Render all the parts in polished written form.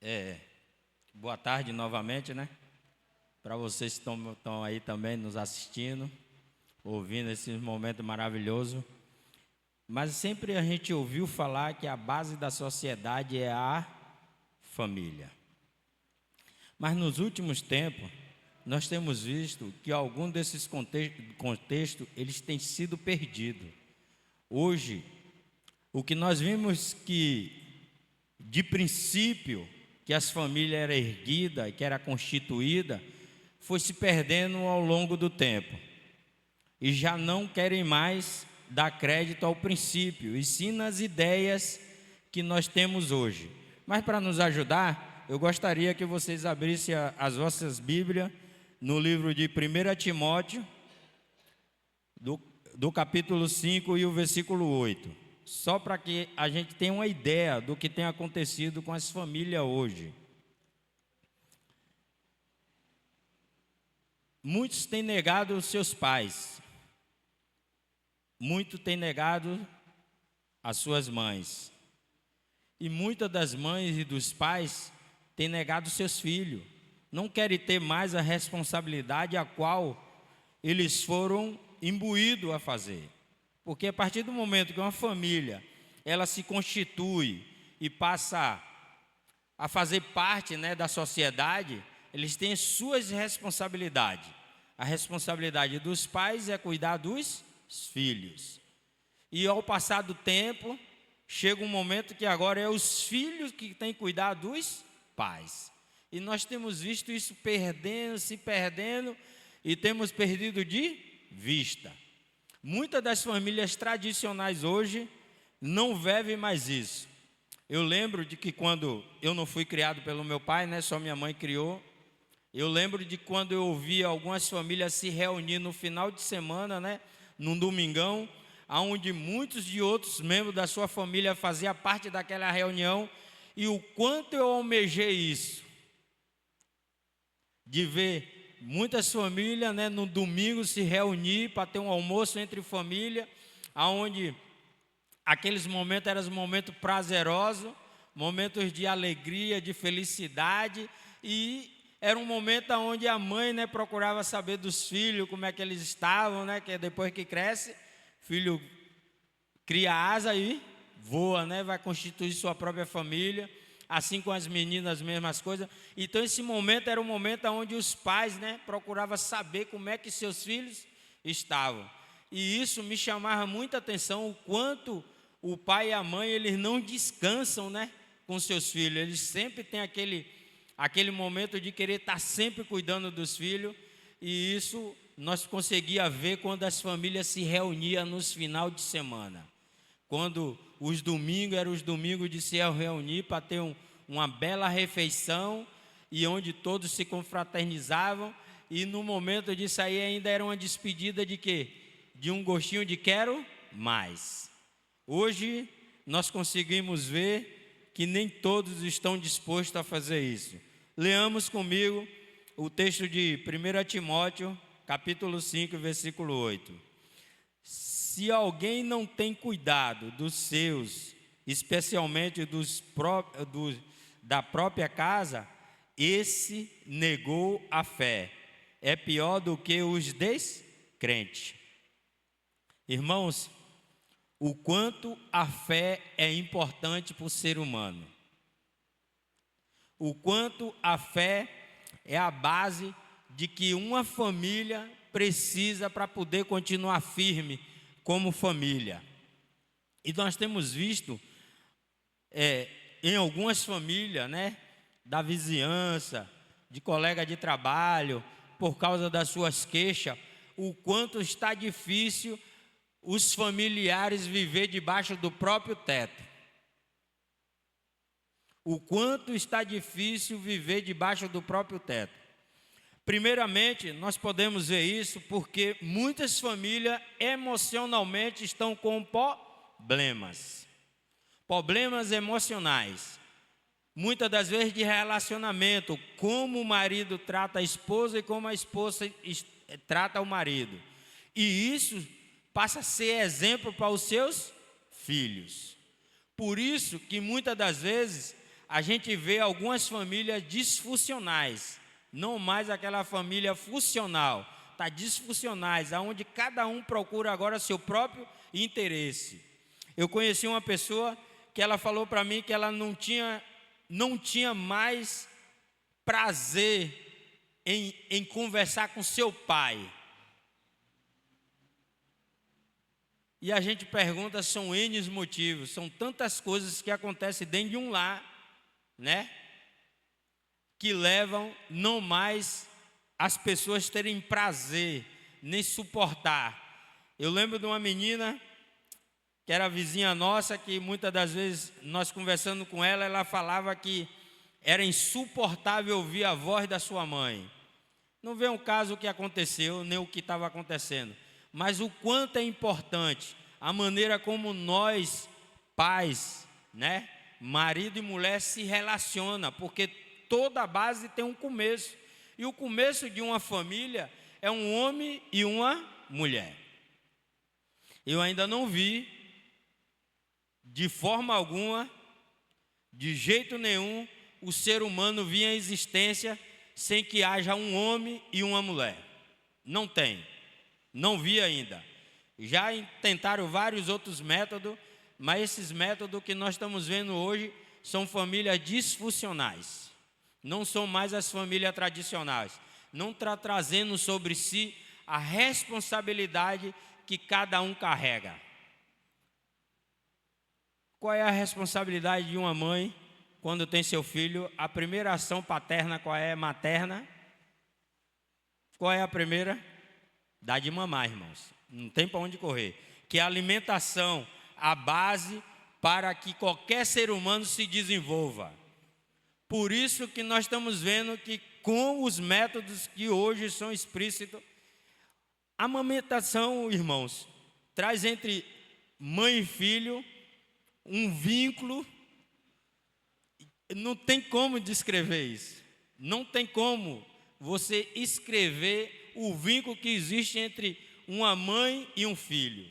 É, boa tarde novamente, né? Para vocês que estão aí também nos assistindo, ouvindo esse momento maravilhoso. Mas sempre a gente ouviu falar que a base da sociedade é a família. Mas nos últimos tempos, nós temos visto que algum desses contextos eles têm sido perdidos. Hoje, o que nós vimos que, de princípio, que as famílias eram erguidas, que era constituída, foi se perdendo ao longo do tempo. E já não querem mais dar crédito ao princípio, e sim nas ideias que nós temos hoje. Mas para nos ajudar, eu gostaria que vocês abrissem as vossas Bíblias no livro de 1 Timóteo, do capítulo 5 e o versículo 8. Só para que a gente tenha uma ideia do que tem acontecido com as famílias hoje. Muitos têm negado os seus pais. Muitos têm negado as suas mães. E muitas das mães e dos pais têm negado seus filhos. Não querem ter mais a responsabilidade a qual eles foram imbuídos a fazer. Porque a partir do momento que uma família ela se constitui e passa a fazer parte, né, da sociedade, eles têm suas responsabilidades. A responsabilidade dos pais é cuidar dos filhos. E ao passar do tempo, chega um momento que agora é os filhos que têm que cuidar dos pais. E nós temos visto isso se perdendo, e temos perdido de vista. Muitas das famílias tradicionais hoje não vivem mais isso. Eu lembro de que quando eu não fui criado pelo meu pai, né, só minha mãe criou. Eu lembro de quando eu ouvia algumas famílias se reunir no final de semana, né, num domingão, onde muitos de outros membros da sua família faziam parte daquela reunião, e o quanto eu almejei isso, de ver muitas famílias, né, no domingo se reunir para ter um almoço entre família, onde aqueles momentos eram momentos prazerosos, momentos de alegria, de felicidade, e era um momento onde a mãe, né, procurava saber dos filhos, como é que eles estavam, né, que depois que cresce, filho cria asa e voa, né, vai constituir sua própria família. Assim com as meninas, as mesmas coisas. Então esse momento era um momento onde os pais, né, procuravam saber como é que seus filhos estavam. E isso me chamava muita atenção, o quanto o pai e a mãe, eles não descansam, né, com seus filhos. Eles sempre têm aquele momento de querer estar sempre cuidando dos filhos. E isso nós conseguíamos ver quando as famílias se reuniam nos finais de semana. Quando os domingos eram os domingos de se reunir para ter uma bela refeição, e onde todos se confraternizavam, e no momento de sair ainda era uma despedida de quê? De um gostinho de quero mais. Hoje nós conseguimos ver que nem todos estão dispostos a fazer isso. Leamos comigo o texto de 1 Timóteo, capítulo 5, versículo 8. Se alguém não tem cuidado dos seus, especialmente da própria casa, esse negou a fé. É pior do que os descrentes. Irmãos, o quanto a fé é importante para o ser humano. O quanto a fé é a base de que uma família precisa para poder continuar firme como família. E nós temos visto em algumas famílias, né, da vizinhança, de colega de trabalho, por causa das suas queixas, o quanto está difícil os familiares viver debaixo do próprio teto. O quanto está difícil viver debaixo do próprio teto. Primeiramente, nós podemos ver isso porque muitas famílias emocionalmente estão com problemas emocionais. Muitas das vezes de relacionamento, como o marido trata a esposa e como a esposa trata o marido. E isso passa a ser exemplo para os seus filhos. Por isso que muitas das vezes a gente vê algumas famílias disfuncionais, não mais aquela família funcional, está disfuncionais, aonde cada um procura agora seu próprio interesse. Eu conheci uma pessoa que ela falou para mim que ela não tinha mais prazer em conversar com seu pai. E a gente pergunta, são N motivos, são tantas coisas que acontecem dentro de um lar, né? Que levam não mais as pessoas terem prazer, nem suportar. Eu lembro de uma menina que era vizinha nossa, que muitas das vezes nós conversando com ela, ela falava que era insuportável ouvir a voz da sua mãe. Não vê um caso que aconteceu, nem o que estava acontecendo, mas o quanto é importante a maneira como nós, pais, né, marido e mulher, se relaciona, porque toda base tem um começo, e o começo de uma família é um homem e uma mulher. Eu ainda não vi, de forma alguma, de jeito nenhum, o ser humano vir à existência sem que haja um homem e uma mulher. Não tem, não vi ainda. Já tentaram vários outros métodos, mas esses métodos que nós estamos vendo hoje são famílias disfuncionais. Não são mais as famílias tradicionais. Não está trazendo sobre si a responsabilidade que cada um carrega. Qual é a responsabilidade de uma mãe quando tem seu filho? A primeira ação paterna, qual é? Materna. Qual é a primeira? Dar de mamar, irmãos. Não tem para onde correr. Que é a alimentação, a base para que qualquer ser humano se desenvolva. Por isso que nós estamos vendo que com os métodos que hoje são explícitos, a amamentação, irmãos, traz entre mãe e filho um vínculo. Não tem como descrever isso. Não tem como você escrever o vínculo que existe entre uma mãe e um filho.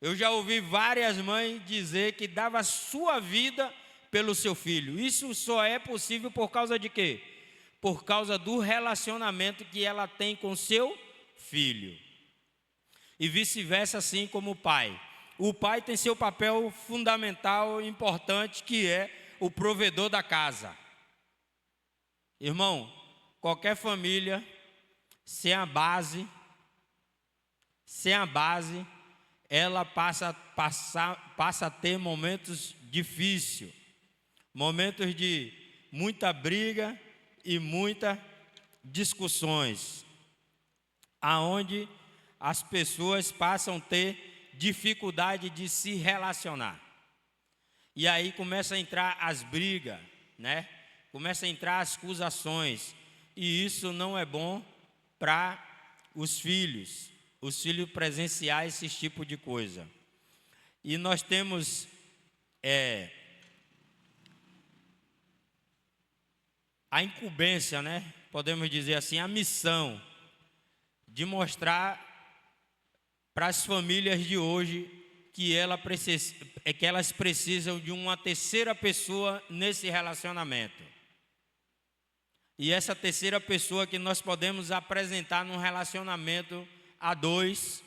Eu já ouvi várias mães dizer que dava sua vida pelo seu filho. Isso só é possível por causa de quê? Por causa do relacionamento que ela tem com seu filho. E vice-versa, assim como o pai. O pai tem seu papel fundamental e importante, que é o provedor da casa. Irmão, qualquer família sem a base, ela passa a ter momentos difíceis, momentos de muita briga e muitas discussões, aonde as pessoas passam a ter dificuldade de se relacionar. E aí começa a entrar as brigas, né? Começa a entrar as acusações, e isso não é bom para os filhos presenciar esse tipo de coisa. E nós temos a incumbência, né? Podemos dizer assim, a missão de mostrar para as famílias de hoje que elas precisam de uma terceira pessoa nesse relacionamento. E essa terceira pessoa que nós podemos apresentar num relacionamento a dois,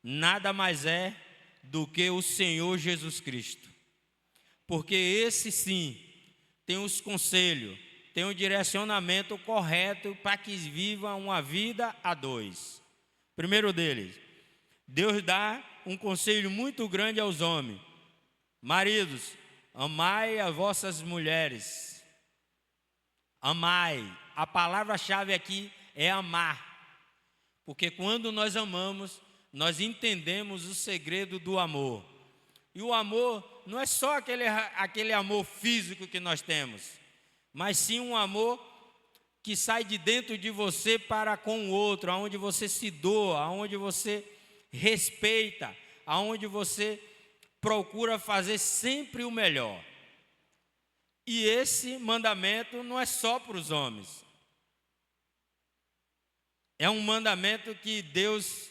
nada mais é do que o Senhor Jesus Cristo. Porque esse sim tem os conselhos, tem o direcionamento correto para que viva uma vida a dois. Primeiro deles, Deus dá um conselho muito grande aos homens. Maridos, amai as vossas mulheres. Amai. A palavra-chave aqui é amar. Porque quando nós amamos, nós entendemos o segredo do amor. E o amor não é só aquele amor físico que nós temos, mas sim um amor que sai de dentro de você para com o outro, aonde você se doa, aonde você respeita, aonde você procura fazer sempre o melhor. E esse mandamento não é só para os homens. É um mandamento que Deus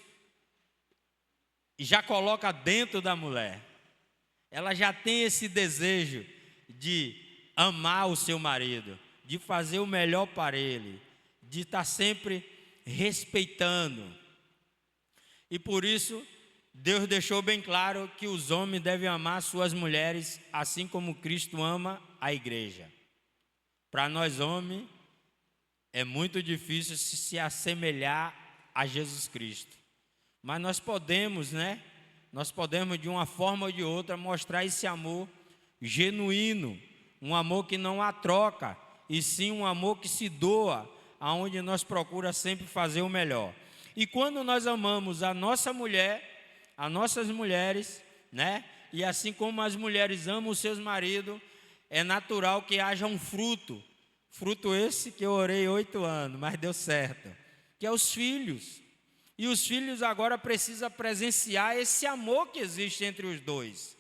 já coloca dentro da mulher. Ela já tem esse desejo de amar o seu marido, de fazer o melhor para ele, de estar sempre respeitando. E por isso, Deus deixou bem claro que os homens devem amar suas mulheres, assim como Cristo ama a igreja. Para nós homens, é muito difícil se assemelhar a Jesus Cristo. Mas nós podemos, né? Nós podemos de uma forma ou de outra mostrar esse amor genuíno, um amor que não há troca, e sim um amor que se doa, aonde nós procuramos sempre fazer o melhor. E quando nós amamos a nossa mulher, as nossas mulheres, né? E assim como as mulheres amam os seus maridos, é natural que haja um fruto. Fruto esse que eu orei 8 anos, mas deu certo. Que é os filhos. E os filhos agora precisam presenciar esse amor que existe entre os dois.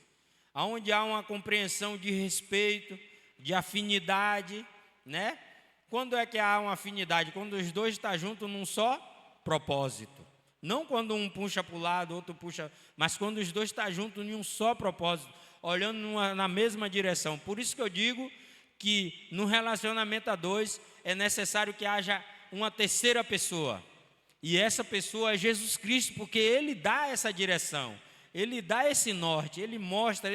Onde há uma compreensão de respeito, de afinidade, né? Quando é que há uma afinidade? Quando os dois estão juntos num só propósito. Não quando um puxa para o lado, outro puxa, mas quando os dois estão juntos em um só propósito, olhando na mesma direção. Por isso que eu digo que no relacionamento a dois é necessário que haja uma terceira pessoa. E essa pessoa é Jesus Cristo, porque Ele dá essa direção, Ele dá esse norte, Ele mostra,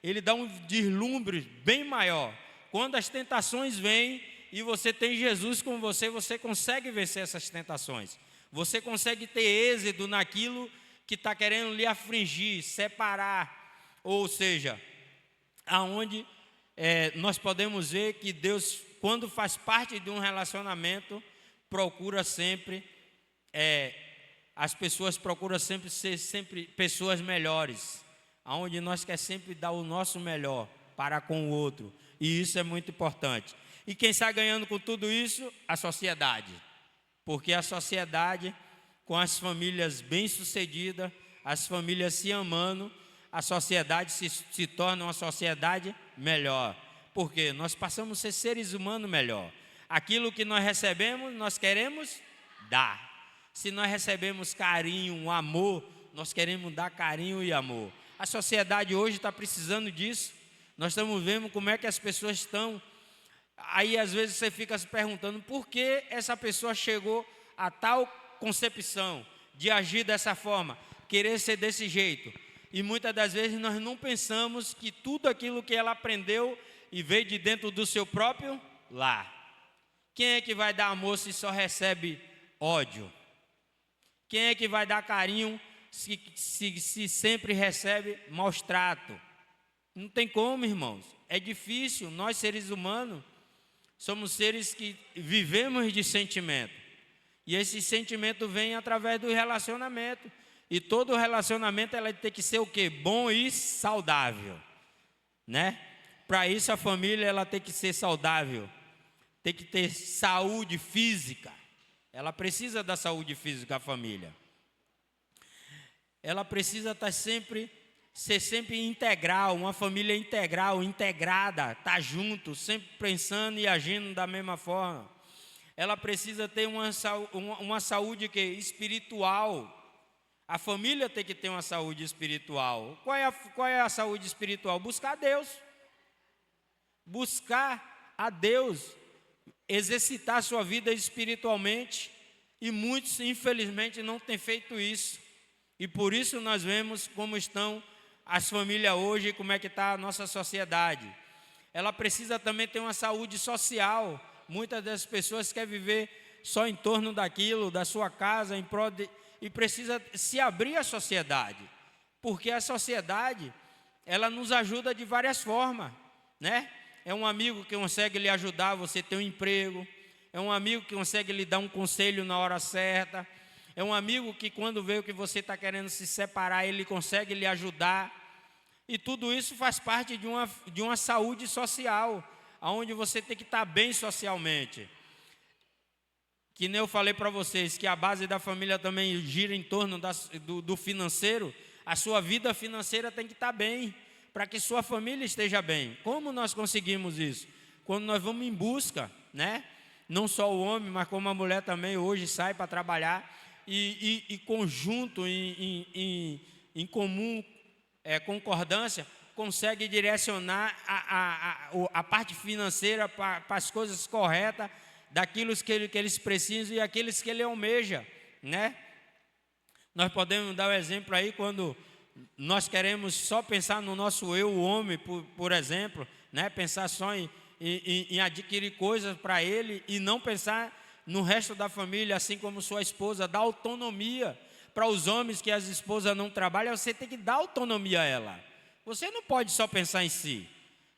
Ele dá um deslumbre bem maior. Quando as tentações vêm e você tem Jesus com você, você consegue vencer essas tentações. Você consegue ter êxito naquilo que está querendo lhe afligir, separar. Ou seja, aonde nós podemos ver que Deus, quando faz parte de um relacionamento, procura sempre, as pessoas procuram sempre ser pessoas melhores, aonde nós queremos sempre dar o nosso melhor para com o outro, e isso é muito importante. E quem está ganhando com tudo isso? A sociedade, porque a sociedade, com as famílias bem-sucedidas, as famílias se amando, a sociedade se torna uma sociedade melhor, porque nós passamos a ser seres humanos melhor. Aquilo que nós recebemos, nós queremos dar. Se nós recebemos carinho, amor, nós queremos dar carinho e amor. A sociedade hoje está precisando disso. Nós estamos vendo como é que as pessoas estão. Aí às vezes você fica se perguntando por que essa pessoa chegou a tal concepção de agir dessa forma, querer ser desse jeito. E muitas das vezes nós não pensamos que tudo aquilo que ela aprendeu e veio de dentro do seu próprio lar. Quem é que vai dar amor se só recebe ódio? Quem é que vai dar carinho se sempre recebe maus trato? Não tem como, irmãos. É difícil. Nós, seres humanos, somos seres que vivemos de sentimento. E esse sentimento vem através do relacionamento. E todo relacionamento ela tem que ser o quê? Bom e saudável, né? Para isso a família ela tem que ser saudável. Tem que ter saúde física. Ela precisa da saúde física, a família. Ela precisa ser sempre integral, uma família integral, integrada, estar junto, sempre pensando e agindo da mesma forma. Ela precisa ter uma saúde espiritual. A família tem que ter uma saúde espiritual. Qual é a saúde espiritual? Buscar a Deus. Buscar a Deus. Exercitar a sua vida espiritualmente. E muitos, infelizmente, não têm feito isso. E por isso nós vemos como estão as famílias hoje e como é que está a nossa sociedade. Ela precisa também ter uma saúde social. Muitas das pessoas querem viver só em torno daquilo, da sua casa, e precisa se abrir à sociedade. Porque a sociedade, ela nos ajuda de várias formas, né? É um amigo que consegue lhe ajudar, você ter um emprego. É um amigo que consegue lhe dar um conselho na hora certa. É um amigo que quando vê que você está querendo se separar, ele consegue lhe ajudar. E tudo isso faz parte de uma saúde social, onde você tem que estar bem socialmente. Que nem eu falei para vocês, que a base da família também gira em torno do financeiro. A sua vida financeira tem que estar bem, para que sua família esteja bem. Como nós conseguimos isso? Quando nós vamos em busca, né? Não só o homem, mas como a mulher também hoje sai para trabalhar e conjunto, em comum concordância, consegue direcionar a parte financeira para as coisas corretas, daquilo que eles precisam e aqueles que ele almeja, né? Nós podemos dar o exemplo aí quando nós queremos só pensar no nosso eu, o homem, por exemplo, né? Pensar só em adquirir coisas para ele e não pensar no resto da família, assim como sua esposa. Dá autonomia para os homens que as esposas não trabalham, você tem que dar autonomia a ela. Você não pode só pensar em si,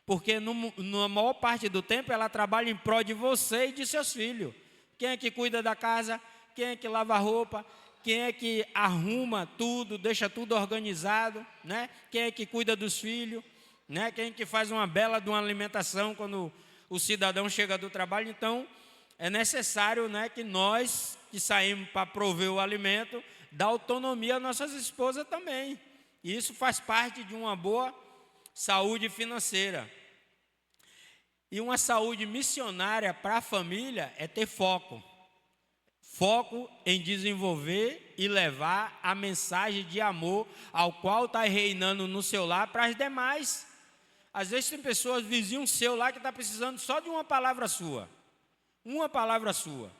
porque na maior parte do tempo ela trabalha em prol de você e de seus filhos. Quem é que cuida da casa? Quem é que lava a roupa? Quem é que arruma tudo, deixa tudo organizado, né? Quem é que cuida dos filhos, né? Quem é que faz uma bela de uma alimentação quando o cidadão chega do trabalho? Então, é necessário, né, que nós que saímos para prover o alimento, dá autonomia às nossas esposas também. E isso faz parte de uma boa saúde financeira. E uma saúde missionária para a família é ter foco. Foco em desenvolver e levar a mensagem de amor ao qual está reinando no seu lar para as demais. Às vezes tem pessoas, vizinho seu lá, que está precisando só de uma palavra sua. Uma palavra sua.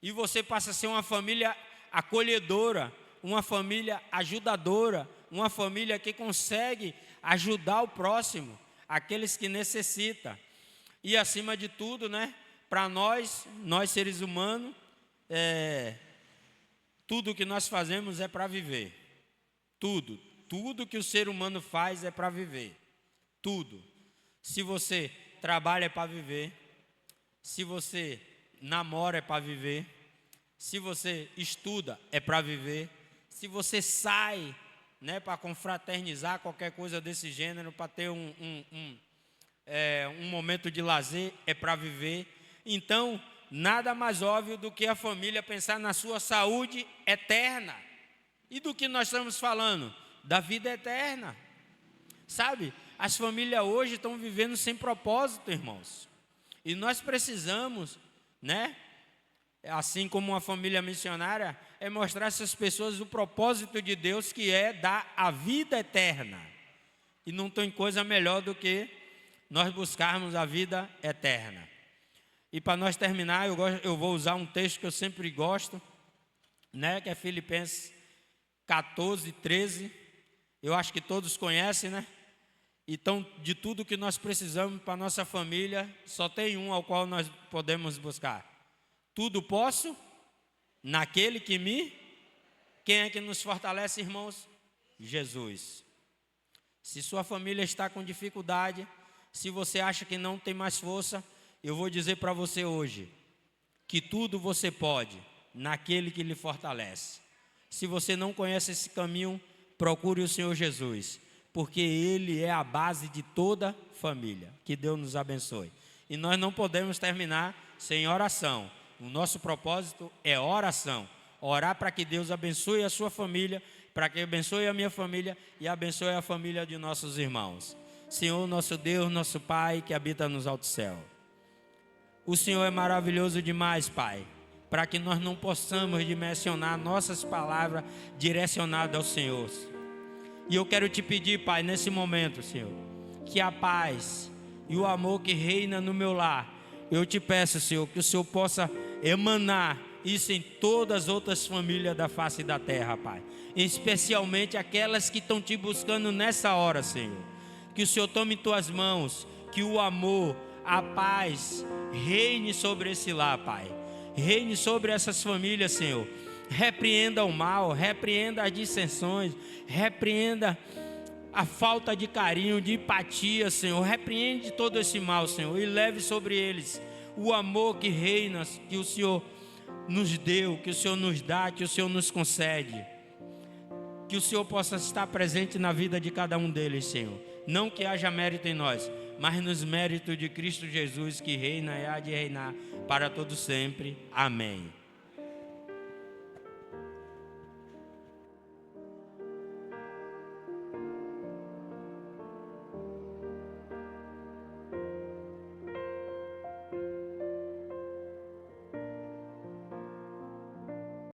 E você passa a ser uma família acolhedora, uma família ajudadora, uma família que consegue ajudar o próximo, aqueles que necessitam. E acima de tudo, né, para nós seres humanos, tudo que nós fazemos é para viver. Tudo que o ser humano faz é para viver. Tudo. Se você trabalha é para viver. Se você namora é para viver. Se você estuda é para viver. Se você sai, né, para confraternizar, qualquer coisa desse gênero, para ter um momento de lazer, é para viver. Então, nada mais óbvio do que a família pensar na sua saúde eterna. E do que nós estamos falando? Da vida eterna. Sabe, as famílias hoje estão vivendo sem propósito, irmãos. E nós precisamos, né, assim como uma família missionária, é mostrar a essas pessoas o propósito de Deus, que é dar a vida eterna. E não tem coisa melhor do que nós buscarmos a vida eterna. E para nós terminar, eu vou usar um texto que eu sempre gosto, né, que é Filipenses 14, 13. Eu acho que todos conhecem, né? Então, de tudo que nós precisamos para a nossa família, só tem um ao qual nós podemos buscar. Tudo posso naquele que me... Quem é que nos fortalece, irmãos? Jesus. Se sua família está com dificuldade, se você acha que não tem mais força, eu vou dizer para você hoje, que tudo você pode naquele que lhe fortalece. Se você não conhece esse caminho, procure o Senhor Jesus, porque Ele é a base de toda família. Que Deus nos abençoe. E nós não podemos terminar sem oração. O nosso propósito é oração. Orar para que Deus abençoe a sua família, para que abençoe a minha família e abençoe a família de nossos irmãos. Senhor, nosso Deus, nosso Pai, que habita nos altos céus. O Senhor é maravilhoso demais, Pai, para que nós não possamos dimensionar nossas palavras direcionadas ao Senhor. E eu quero te pedir, Pai, nesse momento, Senhor, que a paz e o amor que reina no meu lar, eu te peço, Senhor, que o Senhor possa emanar isso em todas as outras famílias da face da terra, Pai. Especialmente aquelas que estão te buscando nessa hora, Senhor. Que o Senhor tome em tuas mãos, que o amor, a paz reine sobre esse lar, Pai. Reine sobre essas famílias, Senhor. Repreenda o mal, repreenda as dissensões, repreenda a falta de carinho, de empatia, Senhor. Repreende todo esse mal, Senhor, e leve sobre eles o amor que reina, que o Senhor nos deu, que o Senhor nos dá, que o Senhor nos concede. Que o Senhor possa estar presente na vida de cada um deles, Senhor. Não que haja mérito em nós, mas nos méritos de Cristo Jesus, que reina e há de reinar para todo sempre. Amém.